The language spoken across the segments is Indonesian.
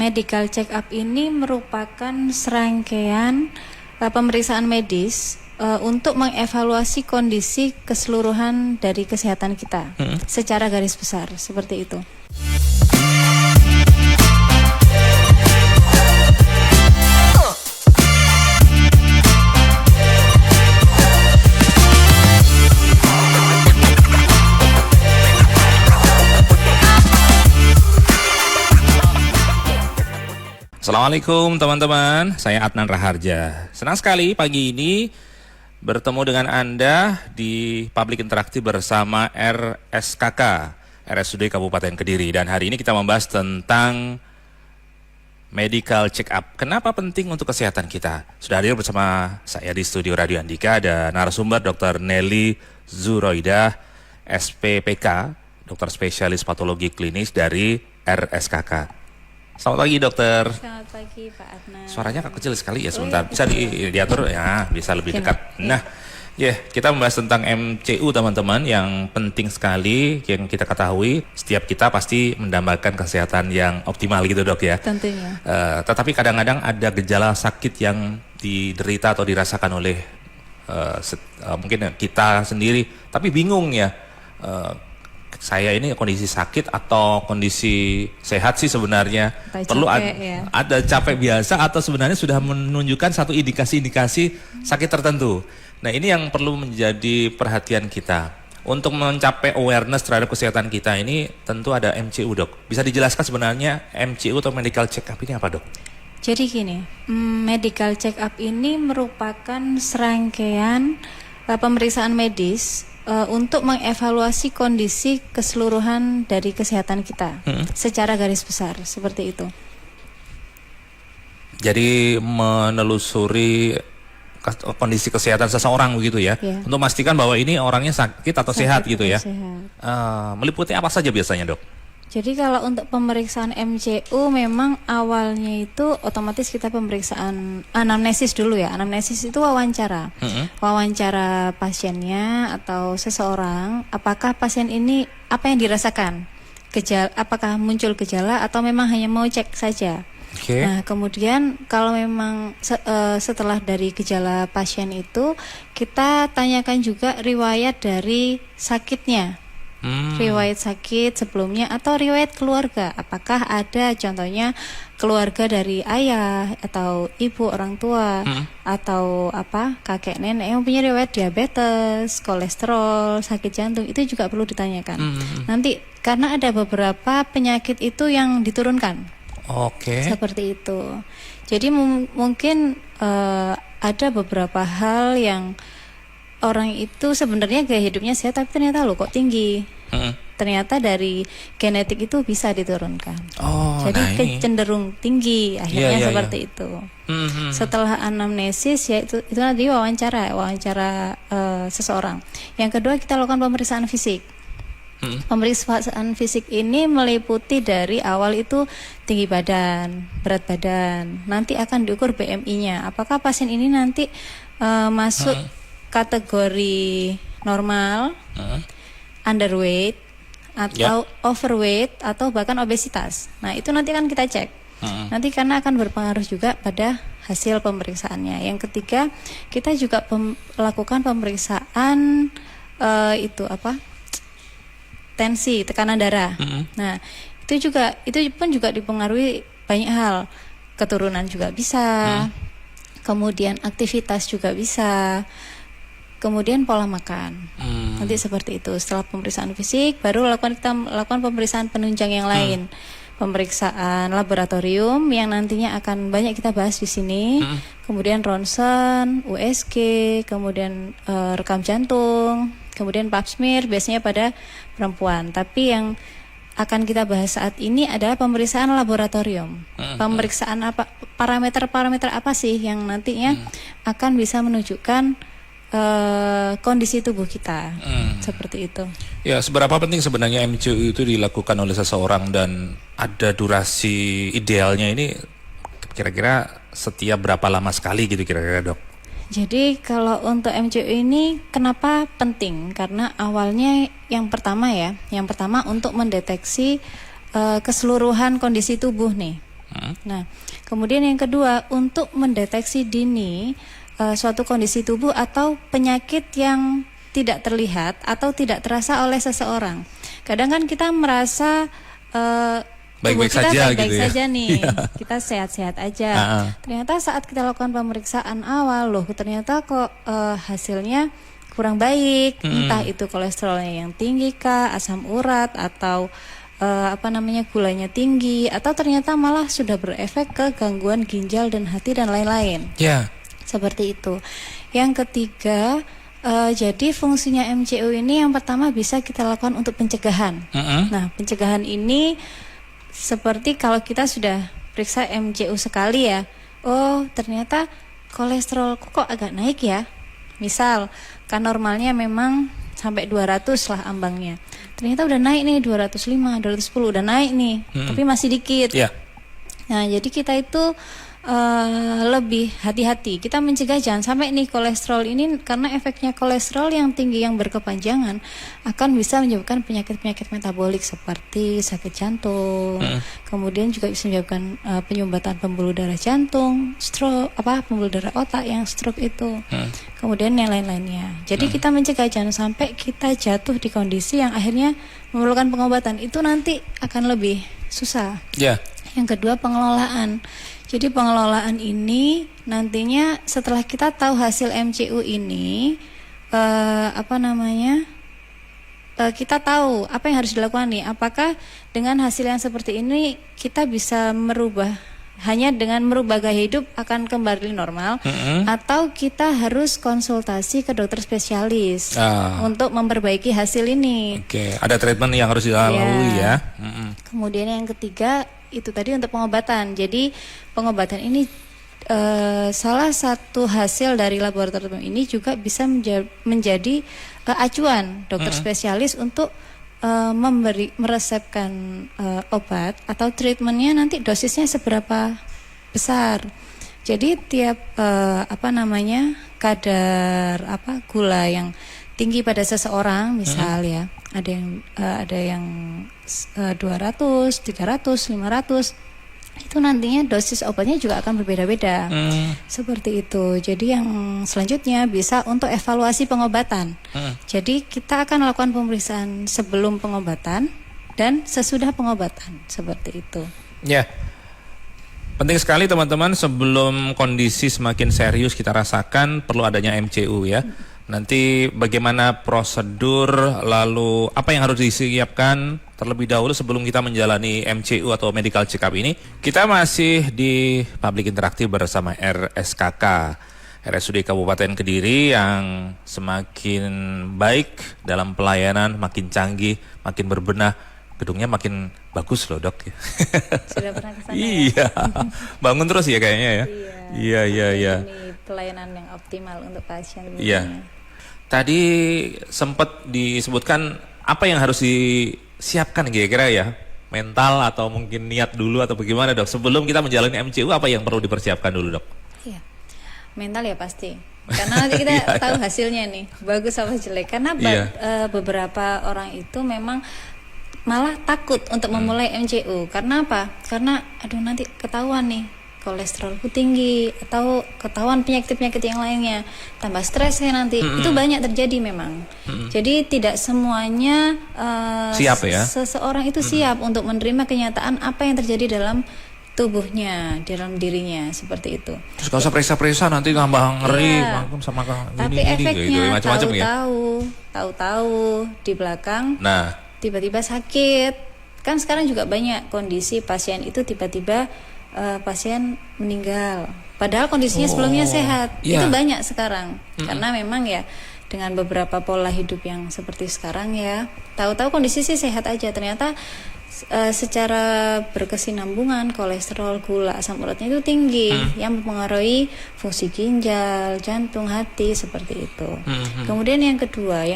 Medical check up ini merupakan serangkaian pemeriksaan medis untuk mengevaluasi kondisi keseluruhan dari kesehatan kita secara garis besar, seperti itu. Assalamualaikum teman-teman, saya Adnan Raharja. Senang sekali pagi ini bertemu dengan Anda di Public Interaktif bersama RSKK, RSUD Kabupaten Kediri. Dan hari ini kita membahas tentang medical check up. Kenapa penting untuk kesehatan kita? Sudah hadir bersama saya di studio Radio Andika ada narasumber Dr. Nelly Zuroidah, SPPK, dokter spesialis patologi klinis dari RSKK. Selamat pagi dokter. Selamat pagi Pak Adnan. Suaranya kecil sekali ya sebentar. Bisa diatur ya, bisa lebih dekat. Nah, kita membahas tentang MCU teman-teman yang penting sekali yang kita ketahui. Setiap kita pasti mendambakan kesehatan yang optimal gitu dok ya. Tentunya. Tetapi kadang-kadang ada gejala sakit yang diderita atau dirasakan oleh mungkin kita sendiri. Tapi bingung ya. Saya ini kondisi sakit atau kondisi sehat sih sebenarnya. Perlu ada capek biasa atau sebenarnya sudah menunjukkan satu indikasi-indikasi sakit tertentu. Nah ini yang perlu menjadi perhatian kita. Untuk mencapai awareness terhadap kesehatan kita ini tentu ada MCU dok. Bisa dijelaskan sebenarnya MCU atau medical check up ini apa dok? Jadi gini, medical check up ini merupakan serangkaian pemeriksaan medis untuk mengevaluasi kondisi keseluruhan dari kesehatan kita secara garis besar, seperti itu. Jadi menelusuri kondisi kesehatan seseorang begitu ya, untuk memastikan bahwa ini orangnya sakit atau sehat gitu ya. Meliputi apa saja biasanya dok? Jadi kalau untuk pemeriksaan MCU memang awalnya itu otomatis kita pemeriksaan anamnesis dulu ya. Anamnesis itu wawancara. Wawancara pasiennya atau seseorang, apakah pasien ini apa yang dirasakan? Apakah muncul gejala atau memang hanya mau cek saja? Nah, kemudian kalau memang setelah dari gejala pasien itu, kita tanyakan juga riwayat dari sakitnya. Riwayat sakit sebelumnya atau riwayat keluarga. Apakah ada contohnya keluarga dari ayah atau ibu orang tua atau kakek nenek yang punya riwayat diabetes, kolesterol, sakit jantung, itu juga perlu ditanyakan. Nanti karena ada beberapa penyakit itu yang diturunkan. Seperti itu. Jadi mungkin ada beberapa hal yang orang itu sebenarnya gaya hidupnya sehat tapi ternyata kok tinggi. Ternyata dari genetik itu bisa diturunkan. Jadi cenderung tinggi akhirnya seperti itu. Setelah anamnesis ya itu nanti wawancara seseorang. Yang kedua kita lakukan pemeriksaan fisik. Pemeriksaan fisik ini meliputi dari awal itu tinggi badan, berat badan. Nanti akan diukur BMI-nya. Apakah pasien ini nanti masuk kategori normal, underweight, atau overweight, atau bahkan obesitas. Nah itu nanti kan kita cek. Nanti karena akan berpengaruh juga pada hasil pemeriksaannya. Yang ketiga kita juga lakukan pemeriksaan tensi, tekanan darah. Nah itu pun juga dipengaruhi banyak hal. Keturunan juga bisa, kemudian aktivitas juga bisa. Kemudian pola makan, nanti seperti itu. Setelah pemeriksaan fisik, baru kita lakukan pemeriksaan penunjang yang lain, pemeriksaan laboratorium yang nantinya akan banyak kita bahas di sini. Kemudian ronsen, USG, kemudian rekam jantung, kemudian pap smear biasanya pada perempuan. Tapi yang akan kita bahas saat ini adalah pemeriksaan laboratorium. Pemeriksaan parameter-parameter apa sih yang nantinya akan bisa menunjukkan kondisi tubuh kita, seperti itu. Ya, seberapa penting sebenarnya MCU itu dilakukan oleh seseorang dan ada durasi idealnya ini kira-kira setiap berapa lama sekali gitu kira-kira dok? Jadi kalau untuk MCU ini kenapa penting? Karena awalnya yang pertama untuk mendeteksi keseluruhan kondisi tubuh nih. Nah, kemudian yang kedua, untuk mendeteksi dini suatu kondisi tubuh atau penyakit yang tidak terlihat atau tidak terasa oleh seseorang. Kadang kan kita merasa baik-baik tubuh kita saja baik-baik gitu ya. saja nih, kita sehat-sehat aja. Ternyata saat kita lakukan pemeriksaan awal, loh ternyata kok hasilnya kurang baik, entah itu kolesterolnya yang tinggi kah, asam urat atau gulanya tinggi, atau ternyata malah sudah berefek ke gangguan ginjal dan hati dan lain-lain. Seperti itu. Yang ketiga, jadi fungsinya MCU ini yang pertama bisa kita lakukan untuk pencegahan. Nah, pencegahan ini seperti kalau kita sudah periksa MCU sekali ya, oh ternyata kolesterolku kok agak naik ya. Misal, kan normalnya memang sampai 200 lah ambangnya. Ternyata udah naik nih 205, 210 udah naik nih, tapi masih dikit. Nah, jadi kita itu lebih hati-hati. Kita mencegah jangan sampai nih kolesterol ini, karena efeknya kolesterol yang tinggi yang berkepanjangan akan bisa menyebabkan penyakit-penyakit metabolik seperti sakit jantung. Kemudian juga bisa menyebabkan penyumbatan pembuluh darah jantung, stroke, pembuluh darah otak yang stroke itu. Kemudian yang lain-lainnya. Jadi kita mencegah jangan sampai kita jatuh di kondisi yang akhirnya memerlukan pengobatan. Itu nanti akan lebih susah. Yang kedua, pengelolaan. Jadi pengelolaan ini nantinya setelah kita tahu hasil MCU ini, kita tahu apa yang harus dilakukan nih. Apakah dengan hasil yang seperti ini kita bisa merubah, hanya dengan merubah gaya hidup akan kembali normal, atau kita harus konsultasi ke dokter spesialis untuk memperbaiki hasil ini. Ada treatment yang harus dilalui ya. Kemudian yang ketiga, itu tadi untuk pengobatan. Jadi pengobatan ini salah satu hasil dari laboratorium ini juga bisa menjadi acuan dokter spesialis untuk meresepkan obat atau treatmentnya nanti dosisnya seberapa besar. Jadi tiap kadar gula yang tinggi pada seseorang, misal ya, ada yang 200, 300, 500, itu nantinya dosis obatnya juga akan berbeda-beda. Seperti itu. Jadi yang selanjutnya bisa untuk evaluasi pengobatan. Jadi kita akan lakukan pemeriksaan sebelum pengobatan dan sesudah pengobatan, seperti itu. Penting sekali teman-teman, sebelum kondisi semakin serius kita rasakan perlu adanya MCU ya. Nanti bagaimana prosedur, lalu apa yang harus disiapkan terlebih dahulu sebelum kita menjalani MCU atau medical check up ini. Kita masih di Public Interaktif bersama RSKK, RSUD Kabupaten Kediri yang semakin baik dalam pelayanan, makin canggih, makin berbenah. Gedungnya makin bagus loh dok. Sudah pernah kesana ya? Bangun terus ya kayaknya ya. Iya. Ini pelayanan yang optimal untuk pasien. Tadi sempat disebutkan apa yang harus disiapkan kira-kira ya, mental atau mungkin niat dulu atau bagaimana dok? Sebelum kita menjalani MCU apa yang perlu dipersiapkan dulu dok? Mental ya pasti. Karena nanti kita tahu hasilnya nih, bagus apa jelek. Karena beberapa orang itu memang malah takut untuk memulai MCU. Karena apa? Karena nanti ketahuan nih kolesterolku tinggi atau ketahuan penyakit-penyakit yang lainnya, tambah stres ya nanti. Itu banyak terjadi memang. Jadi tidak semuanya siap ya. Seseorang itu siap untuk menerima kenyataan apa yang terjadi dalam tubuhnya, dalam dirinya, seperti itu. Terus gak usah periksa-periksa nanti tambah ngeri, sama tapi efeknya gitu, tahu-tahu di belakang tiba-tiba sakit. Kan sekarang juga banyak kondisi pasien itu tiba-tiba pasien meninggal padahal kondisinya sebelumnya sehat. Itu banyak sekarang. Karena memang ya dengan beberapa pola hidup yang seperti sekarang ya, tahu-tahu kondisi sih sehat aja, ternyata secara berkesinambungan kolesterol, gula, asam uratnya itu tinggi yang mempengaruhi fungsi ginjal, jantung, hati, seperti itu. Kemudian yang kedua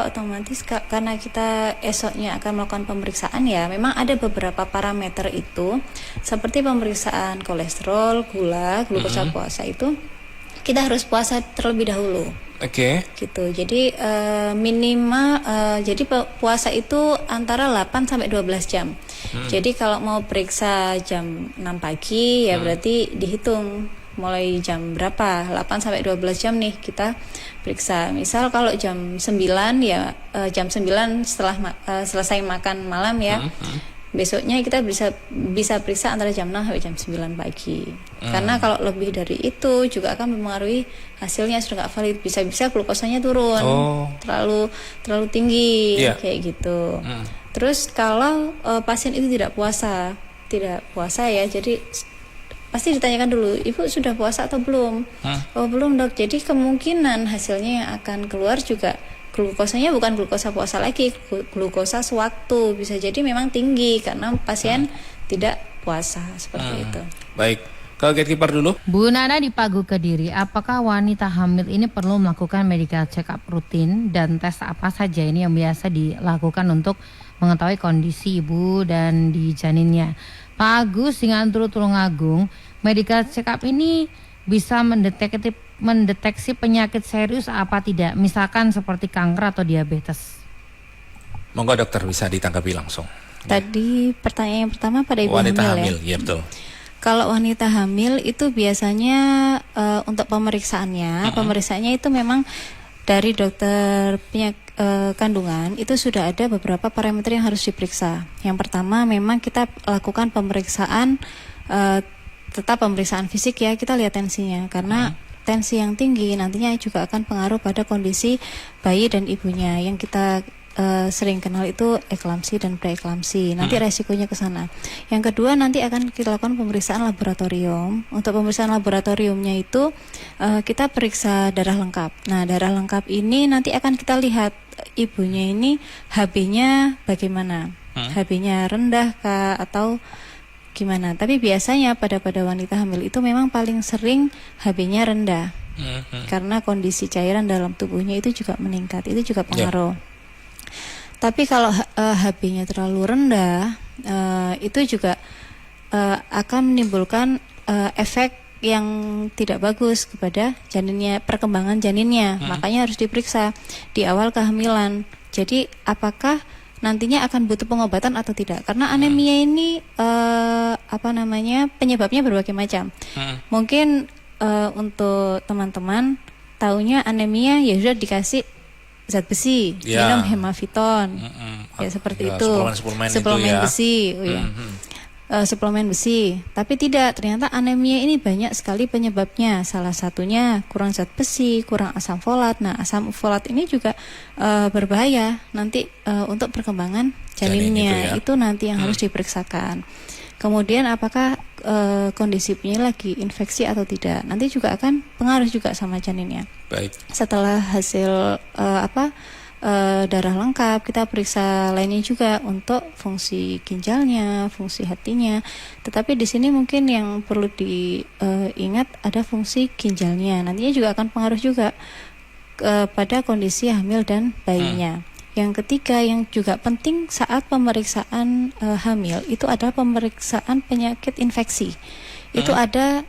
otomatis karena kita esoknya akan melakukan pemeriksaan ya, memang ada beberapa parameter itu seperti pemeriksaan kolesterol, gula, glukosa puasa itu kita harus puasa terlebih dahulu. Oke. Gitu. Jadi minimal jadi puasa itu antara 8 sampai 12 jam. Jadi kalau mau periksa jam 6 pagi ya berarti dihitung mulai jam berapa? 8 sampai 12 jam nih kita periksa. Misal kalau jam 9 ya jam 9 setelah selesai makan malam ya. Besoknya kita bisa periksa antara jam 6 sampai jam 9 pagi. Karena kalau lebih dari itu juga akan mempengaruhi hasilnya sudah nggak valid. Bisa-bisa glukosanya turun, terlalu tinggi kayak gitu. Terus kalau pasien itu tidak puasa ya, jadi pasti ditanyakan dulu, ibu sudah puasa atau belum? Oh belum dok. Jadi kemungkinan hasilnya yang akan keluar juga glukosanya bukan glukosa puasa lagi, glukosa sewaktu, bisa jadi memang tinggi karena pasien tidak puasa seperti itu. Baik, ke gatekeeper dulu. Bu Nana di Pagu Kediri, apakah wanita hamil ini perlu melakukan medical check up rutin dan tes apa saja ini yang biasa dilakukan untuk mengetahui kondisi ibu dan di janinnya? Pak Agus Singantur Tulungagung, medical check up ini bisa mendeteksi penyakit serius apa tidak, misalkan seperti kanker atau diabetes? Monggo dokter bisa ditanggapi langsung. Tadi pertanyaan yang pertama pada ibu wanita hamil ya betul. Kalau wanita hamil itu biasanya untuk pemeriksaannya itu memang dari dokter kandungan itu sudah ada beberapa parameter yang harus diperiksa. Yang pertama memang kita lakukan pemeriksaan tetap pemeriksaan fisik ya, kita lihat tensinya karena tensi yang tinggi nantinya juga akan pengaruh pada kondisi bayi dan ibunya yang kita sering kenal itu eklamsi dan preeklamsi. Nanti resikonya ke sana. Yang kedua nanti akan kita lakukan pemeriksaan laboratorium. Untuk pemeriksaan laboratoriumnya itu kita periksa darah lengkap. Nah, darah lengkap ini nanti akan kita lihat ibunya ini HB-nya bagaimana. HB-nya rendah kah atau gimana. Tapi biasanya pada wanita hamil itu memang paling sering HB-nya rendah. Karena kondisi cairan dalam tubuhnya itu juga meningkat. Itu juga pengaruh. Tapi kalau HB-nya terlalu rendah, itu juga akan menimbulkan efek yang tidak bagus kepada janinnya, perkembangan janinnya. Makanya harus diperiksa di awal kehamilan. Jadi apakah nantinya akan butuh pengobatan atau tidak? Karena anemia ini penyebabnya berbagai macam. Mungkin untuk teman-teman taunya anemia ya sudah dikasih zat besi, minum hemaviton, ya seperti itu. Suplemen besi, suplemen besi. Tapi tidak, ternyata anemia ini banyak sekali penyebabnya. Salah satunya kurang zat besi, kurang asam folat. Nah, asam folat ini juga berbahaya nanti untuk perkembangan janinnya. Itu nanti yang harus diperiksakan. Kemudian apakah kondisi ibunya lagi infeksi atau tidak, nanti juga akan pengaruh juga sama janinnya. Baik. Setelah hasil darah lengkap, kita periksa lainnya juga untuk fungsi ginjalnya, fungsi hatinya. Tetapi di sini mungkin yang perlu diingat ada fungsi ginjalnya. Nantinya juga akan pengaruh juga pada kondisi hamil dan bayinya. Yang ketiga yang juga penting saat pemeriksaan hamil itu adalah pemeriksaan penyakit infeksi. Itu ada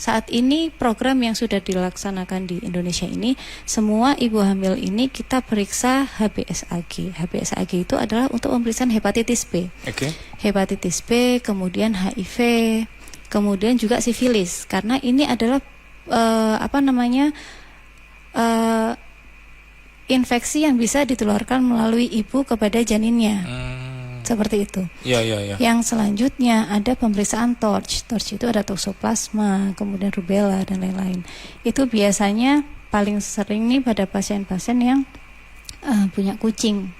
saat ini program yang sudah dilaksanakan di Indonesia ini, semua ibu hamil ini kita periksa HBsAg. HBsAg itu adalah untuk pemeriksaan hepatitis B. Hepatitis B, kemudian HIV, kemudian juga sifilis. Karena ini adalah infeksi yang bisa ditularkan melalui ibu kepada janinnya. Seperti itu. Yang selanjutnya ada pemeriksaan TORCH. TORCH itu ada toxoplasma, kemudian rubella dan lain-lain. Itu biasanya paling sering nih pada pasien-pasien yang punya kucing.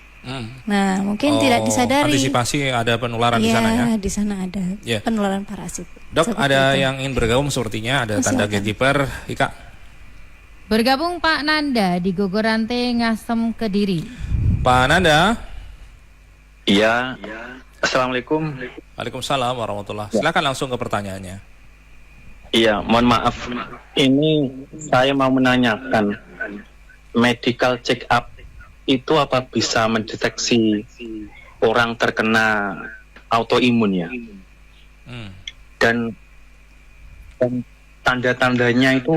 Nah, mungkin tidak disadari. Antisipasi ada penularan di sana ya? Di sana ada penularan parasit. Dok, ada yang ingin bergabung sepertinya, ada tanda gatekeeper. Ika. Bergabung Pak Nanda di Gogorante Ngasem Kediri. Pak Nanda. Iya. Assalamualaikum. Waalaikumsalam warahmatullahi. Silakan langsung ke pertanyaannya. Iya, mohon maaf. Ini saya mau menanyakan, medical check up itu apa bisa mendeteksi orang terkena autoimun ya? Dan tanda-tandanya itu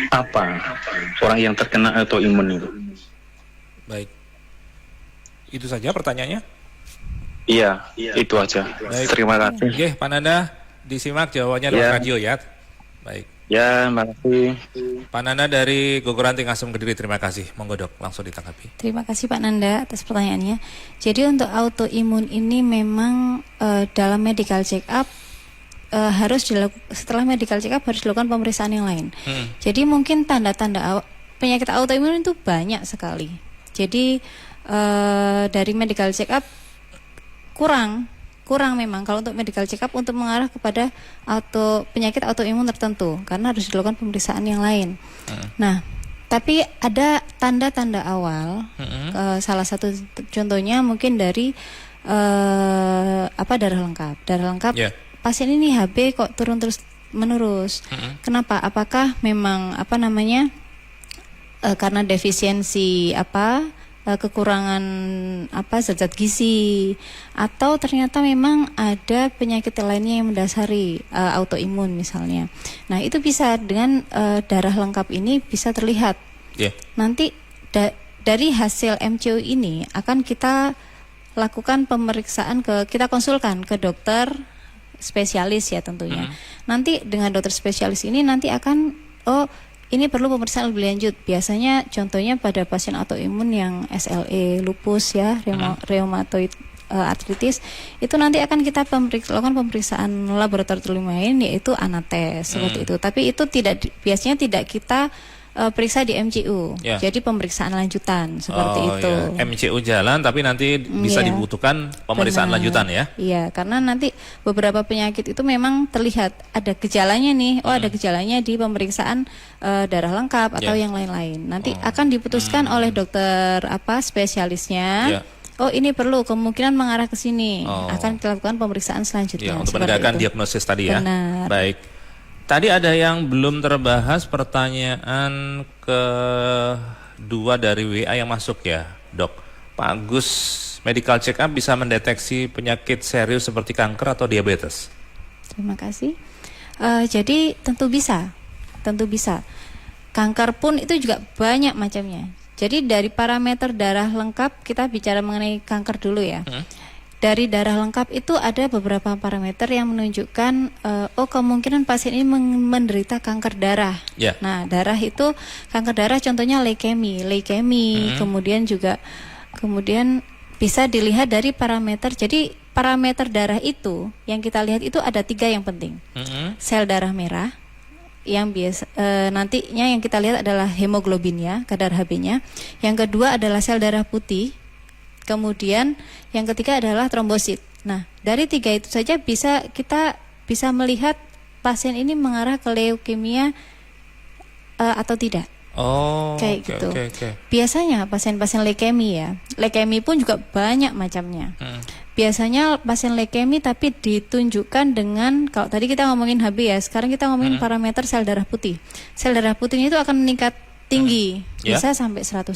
apa? Orang yang terkena autoimun itu. Baik. Itu saja pertanyaannya? Iya, itu aja. Baik. Terima kasih. Oke, Pak Nanda disimak jawabannya lewat Ya. radio ya. Baik. Ya, makasih. Pak Nanda dari Gogoranting Asem Kediri, terima kasih. Monggo Dok, langsung ditanggapi. Terima kasih Pak Nanda atas pertanyaannya. Jadi untuk autoimun ini memang dalam medical check up harus setelah medical check up harus dilakukan pemeriksaan yang lain. Jadi mungkin tanda-tanda penyakit autoimun itu banyak sekali. Jadi dari medical check up kurang memang kalau untuk medical check up untuk mengarah kepada penyakit autoimun tertentu karena harus dilakukan pemeriksaan yang lain. Nah, tapi ada tanda-tanda awal. Salah satu contohnya mungkin dari darah lengkap. Darah lengkap. Yeah. Pasien ini HB kok turun terus menerus. Kenapa? Apakah memang karena defisiensi kekurangan zat-zat gizi, atau ternyata memang ada penyakit lainnya yang mendasari autoimun misalnya. Nah, itu bisa dengan darah lengkap ini bisa terlihat. Yeah. Nanti dari hasil MCO ini akan kita lakukan pemeriksaan kita konsulkan ke dokter spesialis ya tentunya. Nanti dengan dokter spesialis ini nanti akan ini perlu pemeriksaan lebih lanjut. Biasanya contohnya pada pasien autoimun yang SLE, lupus ya, rheumatoid arthritis, itu nanti akan kita lakukan pemeriksaan laboratorium lain yaitu anates seperti itu. Tapi itu biasanya tidak kita periksa di MCU. Ya. Jadi pemeriksaan lanjutan seperti itu. Ya. MCU jalan tapi nanti bisa Iya. dibutuhkan pemeriksaan Benar. lanjutan ya. Iya, karena nanti beberapa penyakit itu memang terlihat ada gejalanya nih. Ada gejalanya di pemeriksaan darah lengkap atau Ya. yang lain-lain. Nanti akan diputuskan oleh dokter spesialisnya. Ya. Ini perlu kemungkinan mengarah ke sini. Oh. Akan dilakukan pemeriksaan selanjutnya. Ya, untuk seperti menegakkan itu. diagnosis tadi ya. Benar. Baik. Tadi ada yang belum terbahas, pertanyaan kedua dari WA yang masuk ya, Dok. Pak Agus, medical check up bisa mendeteksi penyakit serius seperti kanker atau diabetes? Terima kasih. Jadi tentu bisa. Kanker pun itu juga banyak macamnya. Jadi dari parameter darah lengkap kita bicara mengenai kanker dulu ya. Dari darah lengkap itu ada beberapa parameter yang menunjukkan kemungkinan pasien ini menderita kanker darah. Ya. Nah, darah itu kanker darah contohnya leukemi, kemudian bisa dilihat dari parameter. Jadi parameter darah itu yang kita lihat itu ada 3 yang penting. Sel darah merah yang nantinya yang kita lihat adalah hemoglobinnya, kadar Hb-nya. Yang kedua adalah sel darah putih. Kemudian yang ketiga adalah trombosit. Nah, dari 3 itu saja kita bisa melihat pasien ini mengarah ke leukemia atau tidak. Kayak Oke, gitu. oke. Biasanya pasien-pasien leukemi pun juga banyak macamnya. Biasanya pasien leukemi tapi ditunjukkan dengan, kalau tadi kita ngomongin Hb ya, sekarang kita ngomongin parameter sel darah putih. Sel darah putihnya itu akan meningkat tinggi, bisa sampai 100.000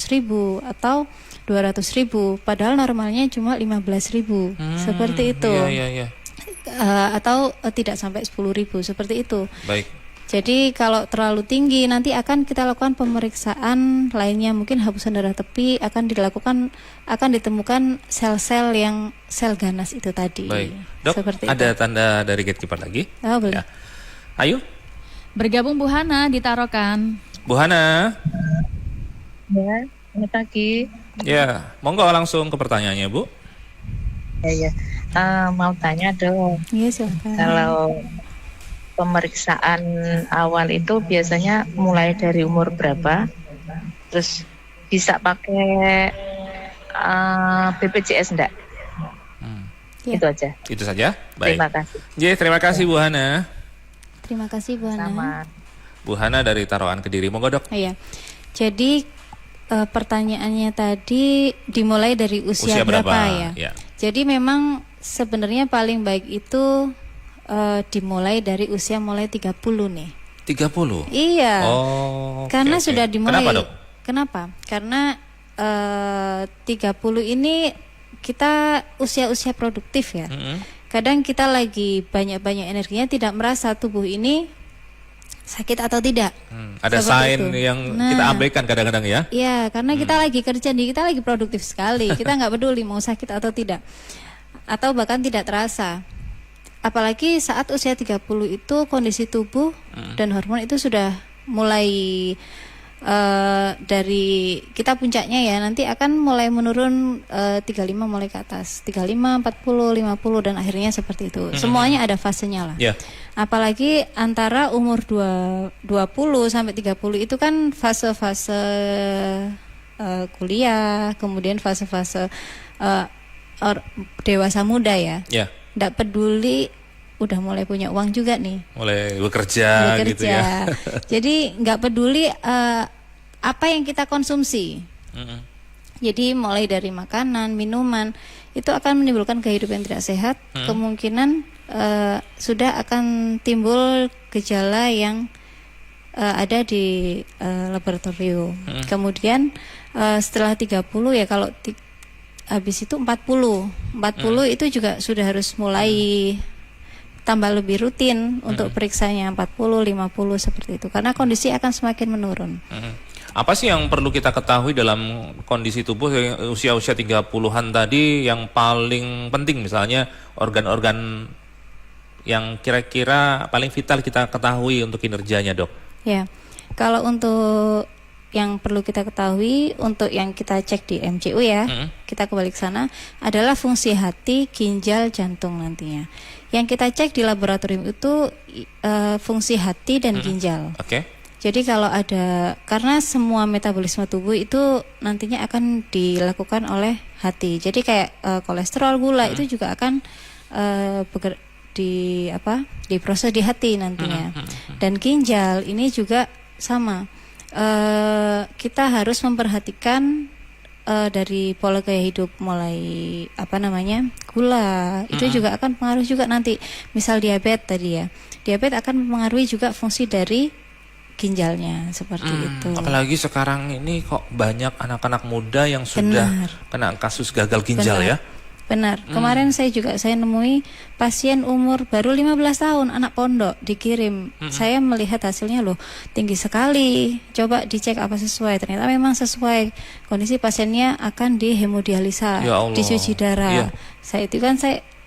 atau 200.000, padahal normalnya cuma 15.000, seperti itu. Iya. Atau tidak sampai 10.000, seperti itu. Baik. Jadi kalau terlalu tinggi nanti akan kita lakukan pemeriksaan lainnya, mungkin hapusan darah tepi akan ditemukan sel-sel yang sel ganas itu tadi. Baik. Dok, seperti ada itu. tanda dari gatekeeper lagi? Boleh. Ya. Ayo, Bergabung Bu Hana di Tarokan. Bu Hana. Ya, selamat pagi. Ya, monggo langsung ke pertanyaannya, Bu. Ya. Mau tanya dong, Iya, silakan. kalau pemeriksaan awal itu biasanya mulai dari umur berapa? Terus bisa pakai BPJS enggak? Ya. Itu aja. Itu saja. Baik. Terima kasih. Terima kasih Bu Hana. Terima kasih Bu Hana. Selamat. Bu Hana dari Tarokan Kediri. Monggo, Dok. Iya. Jadi pertanyaannya tadi dimulai dari usia berapa ya? Ya. Jadi memang sebenarnya paling baik itu dimulai dari usia mulai 30 nih. 30. Iya. Oh. Karena oke. sudah dimulai. Kenapa, Dok? Kenapa? Karena 30 ini kita usia-usia produktif ya. Kadang kita lagi banyak-banyak energinya, tidak merasa tubuh ini sakit atau tidak. Ada Seperti sign itu. yang Nah, kita abaikan kadang-kadang ya. Iya, karena kita lagi kerja nih, kita lagi produktif sekali. Kita nggak peduli mau sakit atau tidak. Atau bahkan tidak terasa. Apalagi saat usia 30 itu kondisi tubuh dan hormon itu sudah mulai dari kita puncaknya ya, nanti akan mulai menurun 35 mulai ke atas. 35, 40, 50 dan akhirnya seperti itu. Semuanya ada fasenya lah. Ya. Apalagi antara umur 20 sampai 30 itu kan fase-fase kuliah, kemudian fase-fase dewasa muda ya. Ya. Nggak peduli udah mulai punya uang juga nih. Mulai bekerja gitu ya. Jadi nggak peduli apa yang kita konsumsi. Jadi mulai dari makanan, minuman itu akan menimbulkan kehidupan yang tidak sehat. Kemungkinan sudah akan timbul gejala yang ada di laboratorium. Kemudian setelah 30 ya, kalau habis itu 40 itu juga sudah harus mulai tambah lebih rutin untuk periksanya 40, 50 seperti itu, karena kondisi akan semakin menurun. Apa sih yang perlu kita ketahui dalam kondisi tubuh usia-usia 30-an tadi yang paling penting, misalnya organ-organ yang kira-kira paling vital kita ketahui untuk kinerjanya, Dok? Ya, kalau untuk yang perlu kita ketahui, untuk yang kita cek di MCU ya, kita kembali ke sana, adalah fungsi hati, ginjal, jantung nantinya. Yang kita cek di laboratorium itu fungsi hati dan ginjal. Oke. Jadi kalau ada, karena semua metabolisme tubuh itu nantinya akan dilakukan oleh hati. Jadi kayak kolesterol, gula itu juga akan diproses di hati nantinya. Dan ginjal ini juga sama. Kita harus memperhatikan dari pola gaya hidup, mulai gula itu juga akan pengaruh juga nanti. Misal diabetes tadi ya, diabetes akan mempengaruhi juga fungsi dari ginjalnya seperti itu. Apalagi sekarang ini kok banyak anak-anak muda yang sudah kena kasus gagal ginjal ya. Benar. Kemarin saya nemui pasien umur baru 15 tahun, anak pondok, dikirim. Saya melihat hasilnya loh tinggi sekali. Coba dicek apa sesuai. Ternyata memang sesuai. Kondisi pasiennya akan dihemodialisa, Ya Allah. dicuci darah. Iya. Saya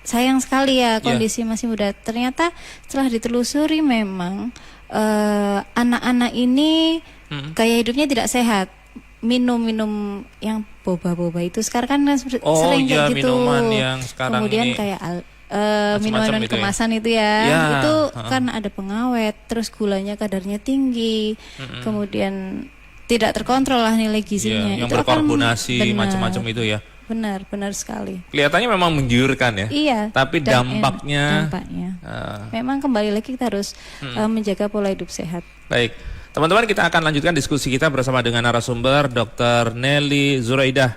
sayang sekali ya kondisi masih muda. Ternyata setelah ditelusuri memang anak-anak ini gaya hidupnya tidak sehat. Minum yang boba-boba itu sekarang kan sering kayak gitu. Minuman yang sekarang kemudian ini kayak macam-macam minuman gitu kemasan itu ya, itu kan ada pengawet, terus gulanya kadarnya tinggi, kemudian tidak terkontrol lah nilai gizinya. yang Itu akan berkarbonasi macam-macam itu ya. Benar sekali. Kelihatannya memang menggiurkan ya. Iya. Tapi dampaknya memang kembali lagi kita harus menjaga pola hidup sehat. Baik. Teman-teman, kita akan lanjutkan diskusi kita bersama dengan narasumber Dr. Nelly Zuraidah.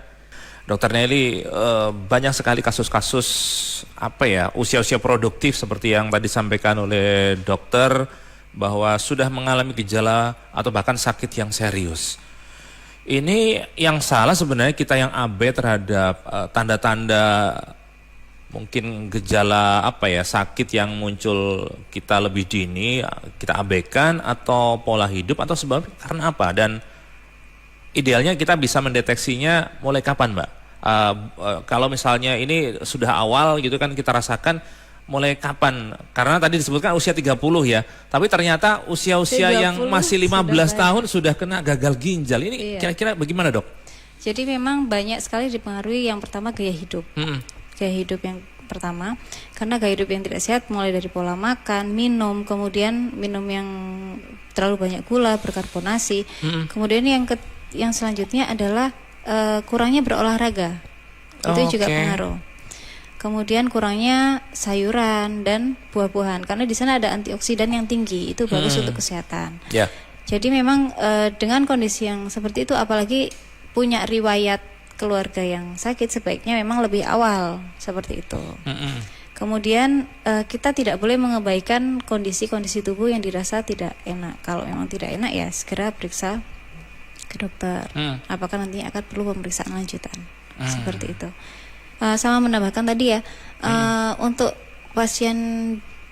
Dr. Nelly, banyak sekali kasus-kasus usia-usia produktif seperti yang tadi disampaikan oleh dokter, bahwa sudah mengalami gejala atau bahkan sakit yang serius. Ini yang salah sebenarnya kita yang abai terhadap tanda-tanda mungkin gejala sakit yang muncul kita lebih dini, kita abaikan, atau pola hidup, atau sebab karena apa, dan idealnya kita bisa mendeteksinya mulai kapan, Mbak? Kalau misalnya ini sudah awal gitu kan kita rasakan, mulai kapan? Karena tadi disebutkan usia 30 ya, tapi ternyata usia-usia yang masih 15 tahun sudah kena gagal ginjal. Ini kira-kira bagaimana, Dok? Jadi memang banyak sekali dipengaruhi, yang pertama gaya hidup. Gaya hidup yang pertama, karena gaya hidup yang tidak sehat mulai dari pola makan, minum, kemudian minum yang terlalu banyak gula, berkarbonasi. Kemudian yang selanjutnya adalah kurangnya berolahraga. Itu juga pengaruh. Kemudian kurangnya sayuran dan buah-buahan, karena di sana ada antioksidan yang tinggi, itu bagus untuk kesehatan. Jadi memang dengan kondisi yang seperti itu, apalagi punya riwayat keluarga yang sakit, sebaiknya memang lebih awal seperti itu. Kemudian kita tidak boleh mengabaikan kondisi-kondisi tubuh yang dirasa tidak enak. Kalau memang tidak enak ya segera periksa ke dokter. Apakah nantinya akan perlu pemeriksaan lanjutan seperti itu. Sama menambahkan tadi ya, untuk pasien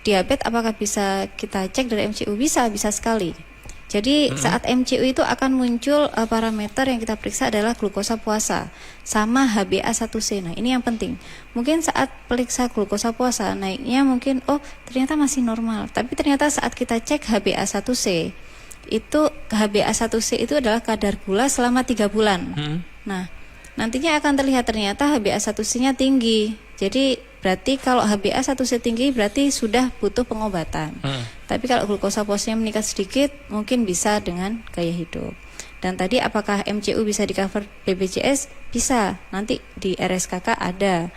diabetes apakah bisa kita cek dari MCU? Bisa sekali. Jadi saat MCU itu akan muncul parameter yang kita periksa adalah glukosa puasa sama HbA1c. Nah, ini yang penting. Mungkin saat periksa glukosa puasa naiknya mungkin ternyata masih normal, tapi ternyata saat kita cek HbA1c itu HbA1c itu adalah kadar gula selama 3 bulan. Nah, nantinya akan terlihat ternyata HbA1c-nya tinggi. Jadi berarti kalau HbA1c tinggi berarti sudah butuh pengobatan. Tapi kalau glukosa puasanya meningkat sedikit mungkin bisa dengan gaya hidup. Dan tadi apakah MCU bisa di cover BPJS? Bisa. Nanti di RSKK ada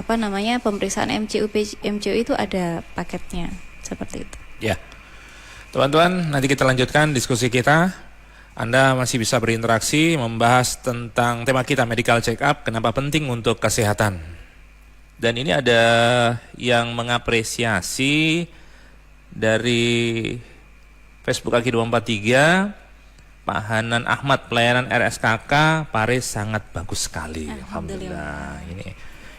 pemeriksaan MCU itu ada paketnya seperti itu. Ya. Teman-teman, nanti kita lanjutkan diskusi kita. Anda masih bisa berinteraksi membahas tentang tema kita medical check up, kenapa penting untuk kesehatan. Dan ini ada yang mengapresiasi dari Facebook Aki 243, Pak Hanan Ahmad, pelayanan RSKK Paris sangat bagus sekali. Alhamdulillah.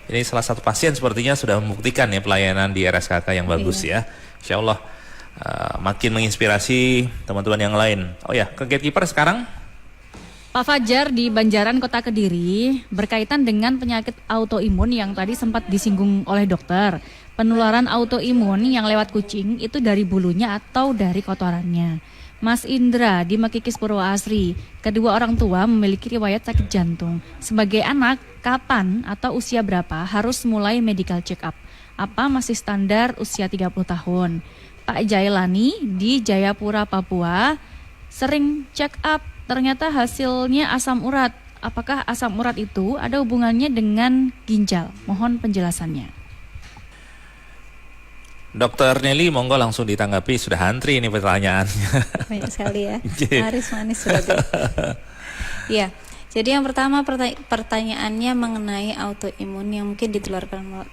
Ini salah satu pasien sepertinya sudah membuktikan ya pelayanan di RSKK yang bagus ya. Insya Allah makin menginspirasi teman-teman yang lain. Oh ya, ke gatekeeper sekarang. Pak Fajar di Banjaran Kota Kediri berkaitan dengan penyakit autoimun yang tadi sempat disinggung oleh dokter. Penularan autoimun yang lewat kucing itu dari bulunya atau dari kotorannya. Mas Indra di Mekikis Purwoasri, kedua orang tua memiliki riwayat sakit jantung. Sebagai anak, kapan atau usia berapa harus mulai medical check up? Apa masih standar usia 30 tahun? Pak Jailani di Jayapura, Papua, sering check up. Ternyata hasilnya asam urat. Apakah asam urat itu ada hubungannya dengan ginjal? Mohon penjelasannya. Dokter Nelly, monggo langsung ditanggapi. Sudah antri ini pertanyaannya. Banyak sekali ya. Manis sudah. Iya. Jadi yang pertama pertanyaannya mengenai autoimun yang mungkin ditularkan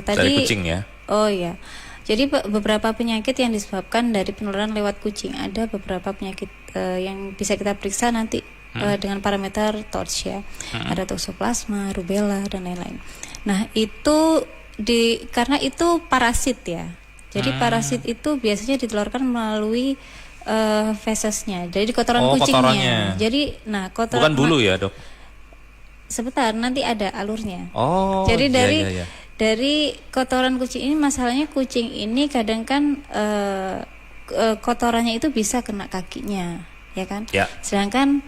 tadi dari kucing ya. Oh iya. Jadi beberapa penyakit yang disebabkan dari penularan lewat kucing, ada beberapa penyakit yang bisa kita periksa nanti dengan parameter TORCH ya. Ada toxoplasma, rubella dan lain-lain. Nah, itu karena itu parasit ya. Jadi parasit itu biasanya ditularkan melalui fesesnya. Jadi kotoran kucingnya. Kotorannya. Jadi bukan bulu ya, Dok. Sebentar, nanti ada alurnya. Oh. Jadi iya. dari kotoran kucing ini, masalahnya kucing ini kadang kan kotorannya itu bisa kena kakinya, ya kan? Ya. Sedangkan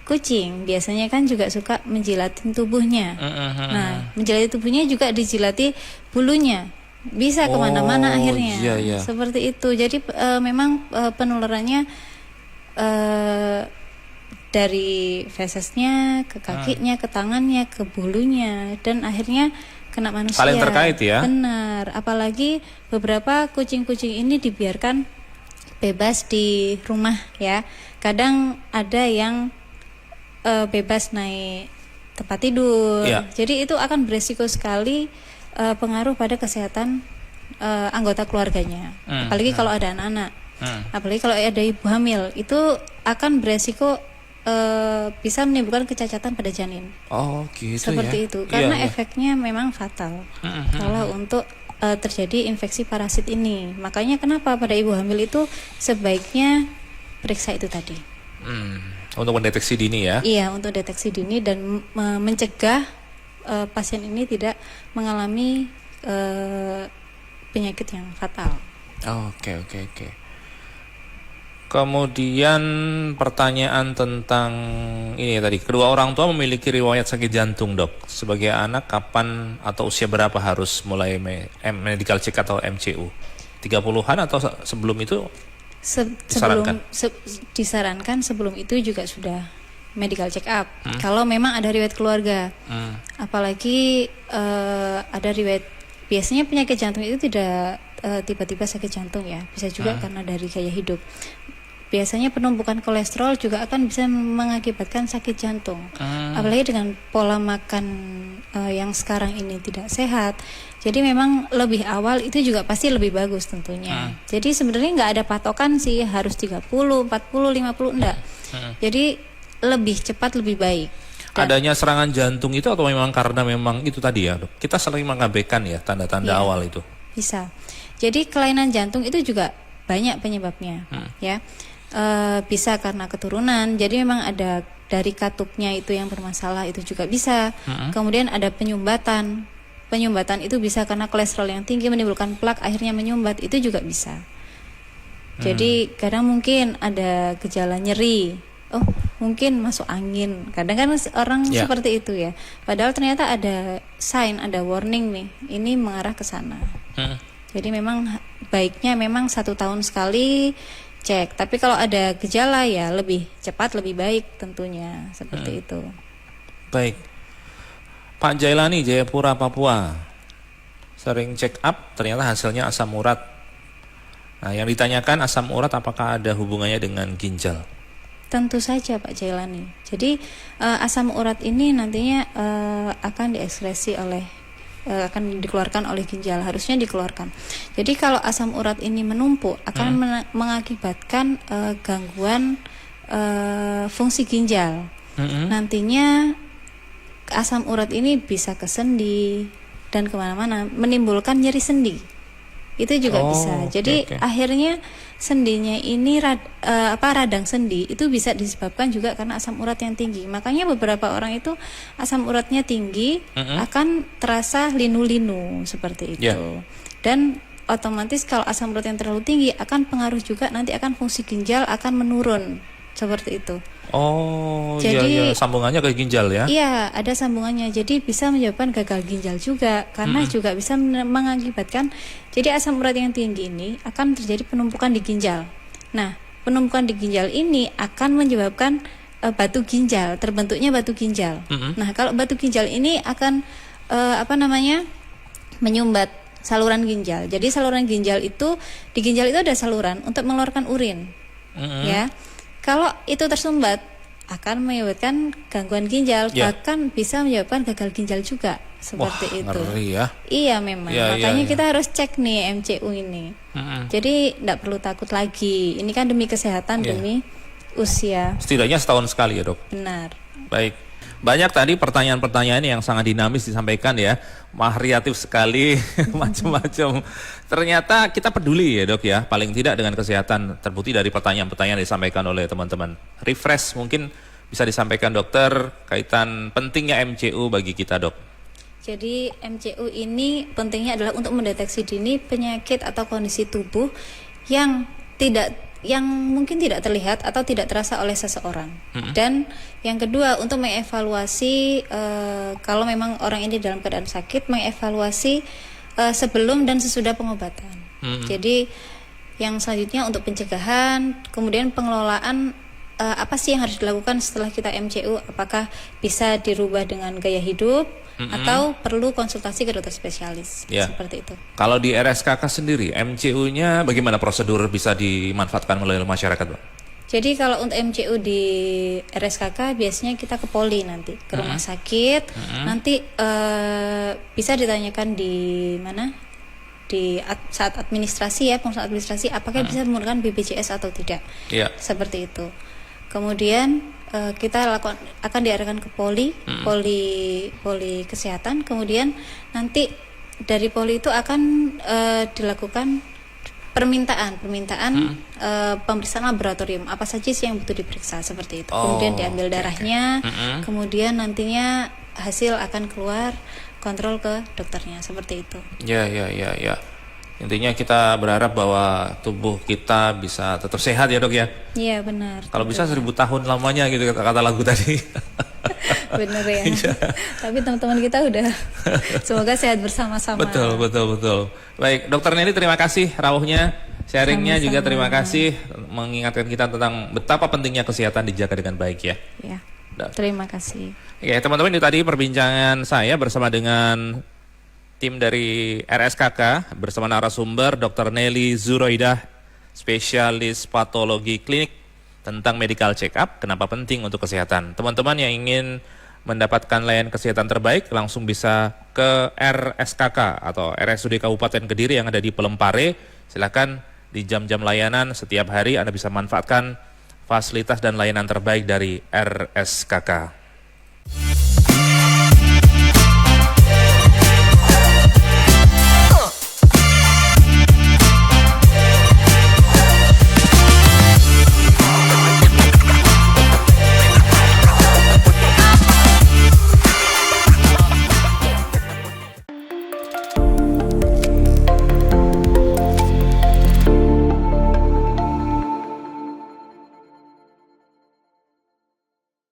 kucing biasanya kan juga suka menjilatin tubuhnya. Nah, menjilati tubuhnya juga dijilati bulunya, bisa kemana-mana akhirnya. Iya. Seperti itu. Jadi memang penularannya dari fesesnya ke kakinya, ke tangannya, ke bulunya, dan akhirnya kena manusia. Saling terkait ya. Benar. Apalagi beberapa kucing-kucing ini dibiarkan bebas di rumah ya. Kadang ada yang bebas naik tempat tidur. Ya. Jadi itu akan beresiko sekali pengaruh pada kesehatan anggota keluarganya. Apalagi kalau ada anak-anak. Apalagi kalau ada ibu hamil, itu akan beresiko bisa menimbulkan kecacatan pada janin. Oh gitu. Seperti itu. Karena efeknya memang fatal kalau untuk terjadi infeksi parasit ini. Makanya kenapa pada ibu hamil itu sebaiknya periksa itu tadi. Untuk mendeteksi dini ya. Iya, untuk deteksi dini dan mencegah pasien ini tidak mengalami penyakit yang fatal. Oke. Kemudian pertanyaan tentang ini tadi, kedua orang tua memiliki riwayat sakit jantung, Dok. Sebagai anak, kapan atau usia berapa harus mulai medical check atau MCU? 30-an atau sebelum itu? Disarankan sebelum itu juga sudah medical check up. Kalau memang ada riwayat keluarga, apalagi ada riwayat, biasanya penyakit jantung itu tidak tiba-tiba sakit jantung ya, bisa juga karena dari gaya hidup. Biasanya penumpukan kolesterol juga akan bisa mengakibatkan sakit jantung. Apalagi dengan pola makan yang sekarang ini tidak sehat. Jadi memang lebih awal itu juga pasti lebih bagus tentunya. Jadi sebenarnya nggak ada patokan sih harus 30, 40, 50 enggak. Jadi lebih cepat lebih baik. Adanya serangan jantung itu atau memang karena memang itu tadi ya, Dok? Kita sering mengabaikan ya tanda-tanda awal itu. bisa. Jadi kelainan jantung itu juga banyak penyebabnya, ya. Bisa karena keturunan. Jadi memang ada dari katuknya itu yang bermasalah, itu juga bisa. Kemudian ada penyumbatan. Penyumbatan itu bisa karena kolesterol yang tinggi menimbulkan plak, akhirnya menyumbat, itu juga bisa. Jadi kadang mungkin ada gejala nyeri, oh mungkin masuk angin. Kadang kan orang seperti itu ya. Padahal ternyata ada sign, ada warning nih, ini mengarah ke sana. Jadi memang baiknya memang 1 tahun sekali cek. Tapi kalau ada gejala ya lebih cepat lebih baik tentunya, seperti itu. Baik, Pak Jailani, Jayapura, Papua, sering check up, ternyata hasilnya asam urat. Nah, yang ditanyakan asam urat apakah ada hubungannya dengan ginjal? Tentu saja Pak Jailani. Jadi asam urat ini nantinya akan diekskresi oleh akan dikeluarkan oleh ginjal, harusnya dikeluarkan. Jadi kalau asam urat ini menumpuk akan mengakibatkan gangguan fungsi ginjal. Nantinya asam urat ini bisa ke sendi dan kemana-mana, menimbulkan nyeri sendi. Itu juga bisa. Jadi akhirnya sendinya ini radang sendi itu bisa disebabkan juga karena asam urat yang tinggi. Makanya beberapa orang itu asam uratnya tinggi akan terasa linu-linu seperti itu. Dan otomatis kalau asam urat yang terlalu tinggi akan pengaruh juga, nanti akan fungsi ginjal akan menurun seperti itu. Jadi sambungannya ke ginjal ya? Iya, ada sambungannya. Jadi bisa menyebabkan gagal ginjal juga, karena juga bisa mengakibatkan. Jadi asam urat yang tinggi ini akan terjadi penumpukan di ginjal. Nah, penumpukan di ginjal ini akan menyebabkan batu ginjal, terbentuknya batu ginjal. Nah, kalau batu ginjal ini akan menyumbat saluran ginjal. Jadi saluran ginjal itu, di ginjal itu ada saluran untuk mengeluarkan urin, ya. Kalau itu tersumbat akan menyebabkan gangguan ginjal, bahkan bisa menyebabkan gagal ginjal juga seperti itu. Ngeri ya. Iya memang. Makanya kita harus cek nih MCU ini. Jadi tidak perlu takut lagi. Ini kan demi kesehatan, demi usia. Setidaknya setahun sekali ya, Dok. Benar. Baik. Banyak tadi pertanyaan-pertanyaan yang sangat dinamis disampaikan ya, variatif sekali, macam-macam. Ternyata kita peduli ya Dok ya, paling tidak dengan kesehatan, terbukti dari pertanyaan-pertanyaan yang disampaikan oleh teman-teman. Refresh mungkin bisa disampaikan dokter kaitan pentingnya MCU bagi kita Dok. Jadi MCU ini pentingnya adalah untuk mendeteksi dini penyakit atau kondisi tubuh yang mungkin tidak terlihat atau tidak terasa oleh seseorang. Dan yang kedua, untuk mengevaluasi kalau memang orang ini dalam keadaan sakit, mengevaluasi sebelum dan sesudah pengobatan. Jadi yang selanjutnya untuk pencegahan, kemudian pengelolaan apa sih yang harus dilakukan setelah kita MCU, apakah bisa dirubah dengan gaya hidup atau perlu konsultasi ke dokter spesialis, seperti itu. Kalau di RSKK sendiri, MCU-nya bagaimana prosedur bisa dimanfaatkan oleh masyarakat, Pak? Jadi kalau untuk MCU di RSKK biasanya kita ke poli nanti, ke rumah sakit, nanti bisa ditanyakan di mana? Saat administrasi ya, pengurus administrasi, apakah bisa menggunakan BPJS atau tidak, seperti itu. Kemudian kita akan diarahkan ke poli kesehatan. Kemudian nanti dari poli itu akan dilakukan permintaan pemeriksaan laboratorium, apa saja sih yang butuh diperiksa seperti itu. Kemudian diambil darahnya, kemudian nantinya hasil akan keluar, kontrol ke dokternya, seperti itu. Ya. Intinya kita berharap bahwa tubuh kita bisa tetap sehat ya Dok ya. Iya benar. Kalau bisa 1000 tahun lamanya gitu kata lagu tadi. Bener ya. Tapi teman-teman kita udah semoga sehat bersama-sama. Betul. Baik, Dokter Nelly terima kasih rawuhnya, sharingnya juga terima kasih mengingatkan kita tentang betapa pentingnya kesehatan dijaga dengan baik ya. Iya. Terima kasih. Oke, teman-teman, itu tadi perbincangan saya bersama dengan tim dari RSKK bersama narasumber Dr. Nelly Zuroidah, spesialis patologi klinik, tentang medical check up, kenapa penting untuk kesehatan. Teman-teman yang ingin mendapatkan layanan kesehatan terbaik langsung bisa ke RSKK atau RSUD Kabupaten Kediri yang ada di Pelempare. Silakan di jam-jam layanan setiap hari Anda bisa manfaatkan fasilitas dan layanan terbaik dari RSKK.